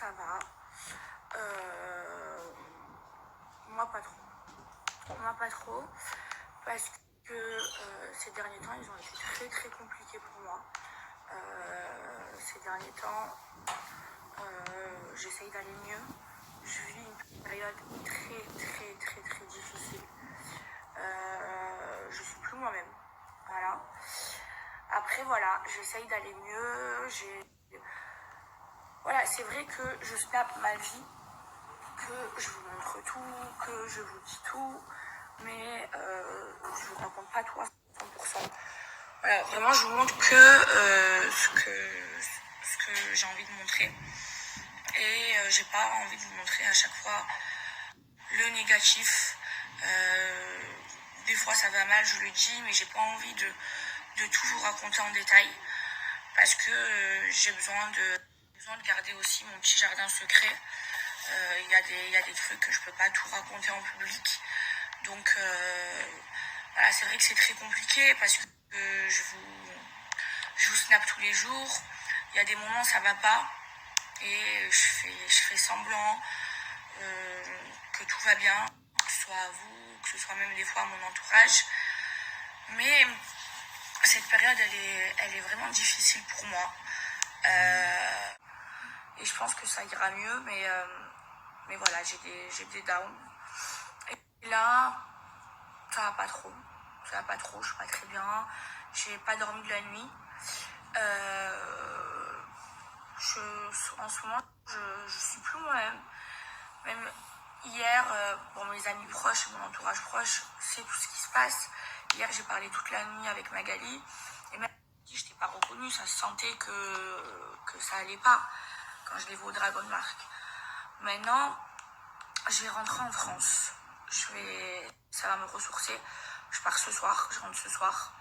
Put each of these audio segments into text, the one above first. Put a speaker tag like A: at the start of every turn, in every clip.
A: ça va. Moi, pas trop. Moi, pas trop. Parce que ces derniers temps, ils ont été très très compliqués pour moi. Ces derniers temps, j'essaye d'aller mieux. Je vis une période très très très très difficile. Je suis plus moi-même. Voilà. Après, voilà, j'essaye d'aller mieux. Voilà, c'est vrai que je snap ma vie, que je vous montre tout, que je vous dis tout, mais je ne vous raconte pas tout à 100%. Voilà, vraiment, je vous montre que ce que j'ai envie de montrer. Et j'ai pas envie de vous montrer à chaque fois le négatif. Des fois ça va mal, je le dis, mais j'ai pas envie de tout vous raconter en détail parce que j'ai besoin de garder aussi mon petit jardin secret. Il y a des trucs que je peux pas tout raconter en public. Donc voilà, c'est vrai que c'est très compliqué parce que je vous snap tous les jours. Il y a des moments ça va pas et je fais semblant que tout va bien, que ce soit à vous, que ce soit même des fois à mon entourage. Mais cette période, elle est vraiment difficile pour moi. Et je pense que ça ira mieux, mais voilà, j'ai des downs. Et là, ça va pas trop. Ça va pas trop, je suis pas très bien. J'ai pas dormi de la nuit. En ce moment, je suis plus moi-même. Même hier, pour mes amis proches et mon entourage proche, c'est tout ce qui se passe. Hier, j'ai parlé toute la nuit avec Magali. Et même si je t'ai pas reconnue, ça se sentait que ça allait pas quand je l'ai vu au Dragon Mark. Maintenant, je vais rentrer en France. Ça va me ressourcer. Je pars ce soir, je rentre ce soir.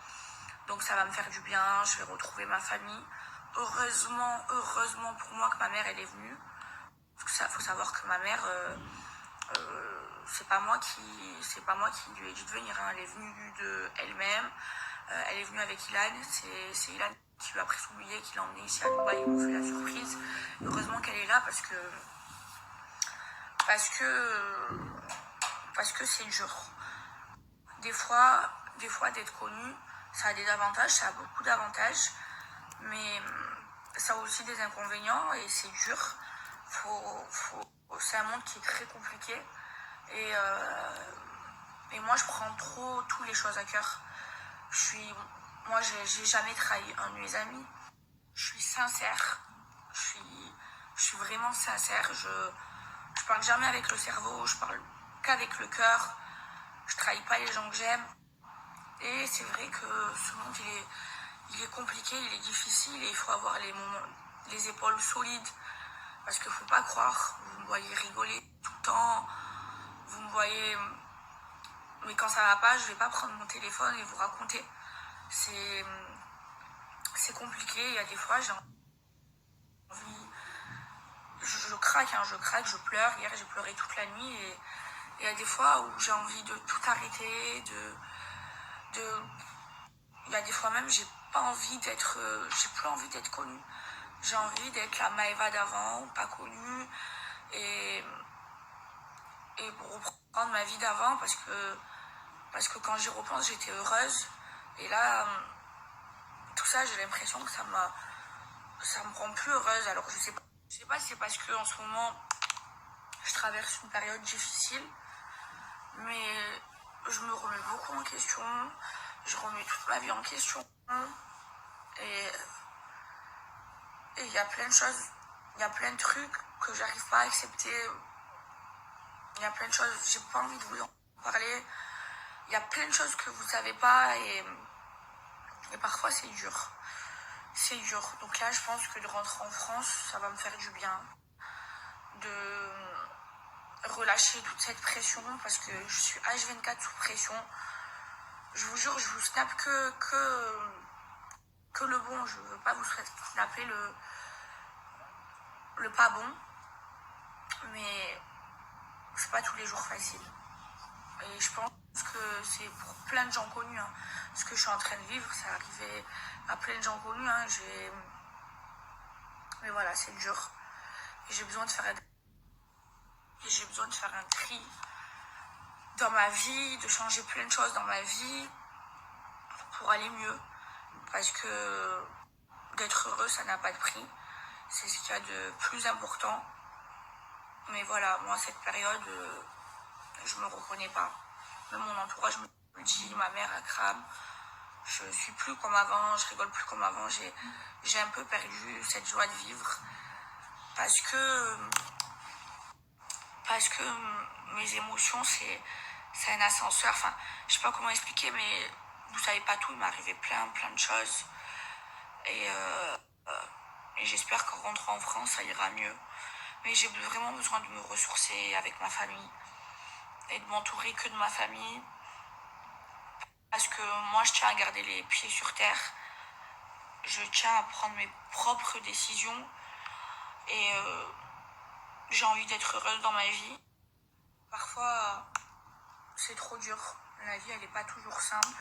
A: Donc ça va me faire du bien, je vais retrouver ma famille. Heureusement pour moi que ma mère, elle est venue. Parce que faut savoir que ma mère, c'est pas moi qui lui ai dit de venir. Hein. Elle est venue d'elle-même. Elle est venue avec Ilan. C'est Ilan qui lui a pris son billet, qui l'a emmené ici à Dubaï. Ils m'ont fait la surprise. Heureusement qu'elle est là parce que c'est dur. Des fois d'être connu, ça a des avantages, ça a beaucoup d'avantages, mais ça a aussi des inconvénients et c'est dur. C'est un monde qui est très compliqué et moi je prends trop toutes les choses à cœur. Moi j'ai jamais trahi un de mes amis. Je suis sincère. Je suis vraiment sincère. Je parle jamais avec le cerveau, je parle qu'avec le cœur. Je trahis pas les gens que j'aime. Et c'est vrai que ce monde il est compliqué, il est difficile et il faut avoir les épaules solides. Parce qu'il ne faut pas croire, vous me voyez rigoler tout le temps, vous me voyez... Mais quand ça va pas, je vais pas prendre mon téléphone et vous raconter. C'est compliqué, il y a des fois j'ai envie... Je craque, je pleure. Hier j'ai pleuré toute la nuit et il y a des fois où j'ai envie de tout arrêter, il y a des fois même j'ai plus envie d'être connue. J'ai envie d'être la Maëva d'avant, pas connue, et pour reprendre ma vie d'avant parce que quand j'y repense j'étais heureuse et là tout ça j'ai l'impression que ça me rend plus heureuse. Alors je sais pas si c'est parce que en ce moment je traverse une période difficile, mais je me remets beaucoup en question, je remets toute ma vie en question et il y a plein de choses, il y a plein de trucs que j'arrive pas à accepter. Il y a plein de choses, j'ai pas envie de vous en parler. Il y a plein de choses que vous savez pas et parfois c'est dur. C'est dur. Donc là, je pense que de rentrer en France, ça va me faire du bien. De relâcher toute cette pression parce que je suis H24 sous pression. Je vous jure, je vous snap que le bon. Je veux pas vous snapper le pas bon. Mais c'est pas tous les jours facile. Et je pense que c'est pour plein de gens connus. Hein. Ce que je suis en train de vivre, ça arrivait à plein de gens connus. Hein. Mais voilà, c'est dur. Et j'ai besoin de faire un tri dans ma vie, de changer plein de choses dans ma vie pour aller mieux. Parce que d'être heureux, ça n'a pas de prix. C'est ce qu'il y a de plus important. Mais voilà, moi, cette période, je me reconnais pas. Même mon entourage me le dit, ma mère, elle crame. Je suis plus comme avant, je rigole plus comme avant. J'ai un peu perdu cette joie de vivre. Parce que mes émotions, c'est un ascenseur. Enfin, je sais pas comment expliquer, mais vous savez pas tout. Il m'est arrivé plein de choses. Et, et j'espère qu'en rentrant en France, ça ira mieux. Mais j'ai vraiment besoin de me ressourcer avec ma famille et de m'entourer que de ma famille. Parce que moi, je tiens à garder les pieds sur terre. Je tiens à prendre mes propres décisions. Et j'ai envie d'être heureuse dans ma vie. Parfois, c'est trop dur. La vie, elle n'est pas toujours simple.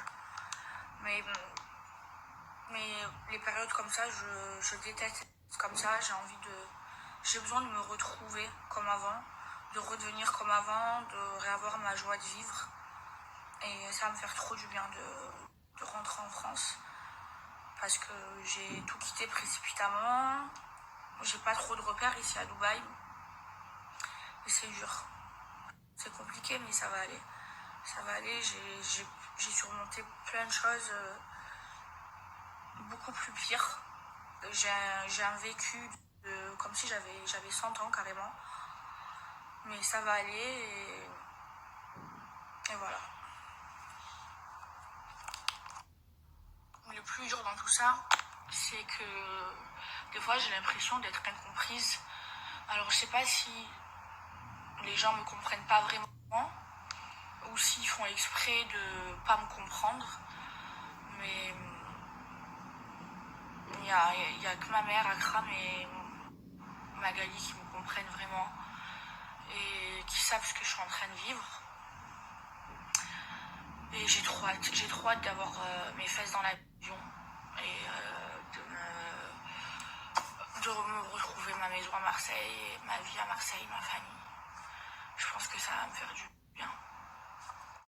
A: Mais les périodes comme ça, je déteste comme ça. J'ai besoin de me retrouver comme avant, de redevenir comme avant, de réavoir ma joie de vivre. Et ça va me faire trop du bien de rentrer en France. Parce que j'ai tout quitté précipitamment. J'ai pas trop de repères ici à Dubaï. Et c'est dur. C'est compliqué, mais ça va aller. Ça va aller. J'ai surmonté plein de choses beaucoup plus pires. J'ai un vécu comme si j'avais 100 ans carrément. Mais ça va aller et voilà. Le plus dur dans tout ça, c'est que des fois j'ai l'impression d'être incomprise. Alors je sais pas si les gens me comprennent pas vraiment ou s'ils font exprès de pas me comprendre. Mais il y a que ma mère, Akram et Magali qui me comprennent vraiment et qui savent ce que je suis en train de vivre. Et j'ai trop hâte d'avoir mes fesses dans l'avion et de me retrouver ma maison à Marseille, ma vie à Marseille, ma famille. Je pense que ça va me faire du